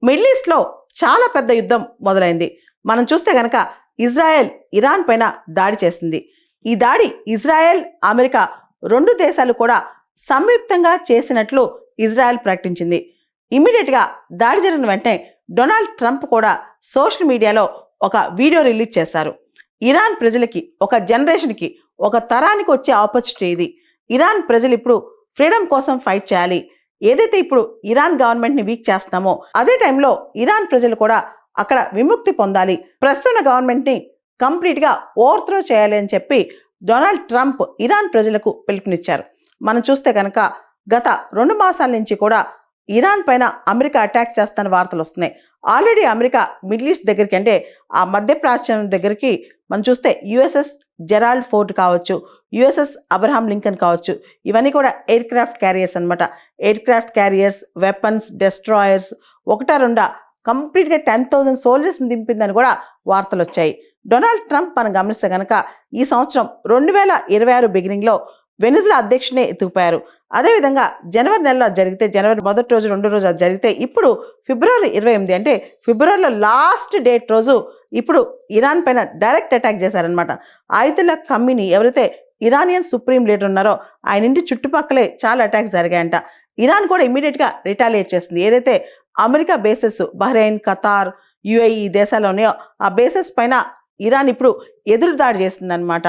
Middle ఈస్ట్లో చాలా పెద్ద యుద్ధం మొదలైంది. మనం చూస్తే గనక ఇజ్రాయెల్ ఇరాన్ పైన దాడి చేసింది. ఈ దాడి ఇజ్రాయెల్ అమెరికా రెండు దేశాలు కూడా సంయుక్తంగా చేసినట్లు ఇజ్రాయెల్ ప్రకటించింది. ఇమ్మీడియట్గా దాడి జరిగిన వెంటనే డొనాల్డ్ ట్రంప్ కూడా సోషల్ మీడియాలో ఒక వీడియో రిలీజ్ చేశారు. ఇరాన్ ప్రజలకి, ఒక జనరేషన్కి, ఒక తరానికి వచ్చే ఆపర్చునిటీ ఇది. ఇరాన్ ప్రజలు ఇప్పుడు ఫ్రీడమ్ కోసం ఫైట్ చేయాలి. ఏదైతే ఇప్పుడు ఇరాన్ గవర్నమెంట్ని వీక్ చేస్తున్నామో అదే టైంలో ఇరాన్ ప్రజలు కూడా అక్కడ విముక్తి పొందాలి, ప్రస్తుత గవర్నమెంట్ని కంప్లీట్గా ఓవర్త్రో చేయాలి అని చెప్పి డొనాల్డ్ ట్రంప్ ఇరాన్ ప్రజలకు పిలుపునిచ్చారు. మనం చూస్తే కనుక గత 2 మాసాల నుంచి కూడా ఇరాన్ పైన అమెరికా అటాక్ చేస్తున్న వార్తలు వస్తున్నాయి. ఆల్రెడీ అమెరికా మిడిల్ ఈస్ట్ దగ్గరికి, అంటే ఆ మధ్యప్రాచ్యం దగ్గరికి మనం చూస్తే యుఎస్ఎస్ జెరాల్డ్ ఫోర్డ్ కావచ్చు, యుఎస్ఎస్ అబ్రహాం లింకన్ కావచ్చు, ఇవన్నీ కూడా ఎయిర్ క్రాఫ్ట్ క్యారియర్స్ అనమాట. Air craft carriers, weapons, destroyers, ఒకటా రెండా కంప్లీట్గా 10,000 సోల్జర్స్ని దింపిందని కూడా వార్తలు వచ్చాయి. డొనాల్డ్ ట్రంప్ మనం గమనిస్తే కనుక ఈ సంవత్సరం 2026 బిగినింగ్లో వెనిజులా అధ్యక్షునే ఎత్తుకుపోయారు. అదేవిధంగా జనవరి నెలలో జరిగితే, జనవరి మొదటి రోజు 2 రోజు అది జరిగితే, ఇప్పుడు ఫిబ్రవరి 28 అంటే ఫిబ్రవరిలో లాస్ట్ డేట్ రోజు ఇప్పుడు ఇరాన్ పైన డైరెక్ట్ అటాక్ చేశారనమాట. ఆయుతుల్లా ఖమీనీ ఎవరైతే ఇరానియన్ సుప్రీం లీడర్ ఉన్నారో ఆయన ఇంటి చుట్టుపక్కలే చాలా అటాక్స్ జరిగాయంట. ఇరాన్ కూడా ఇమీడియట్గా రిటాలియేట్ చేసింది. ఏదైతే America bases Bahrain, Qatar, UAE దేశాలు ఉన్నాయో ఆ బేసెస్ పైన ఇరాన్ ఇప్పుడు ఎదురు దాడి చేసిందనమాట.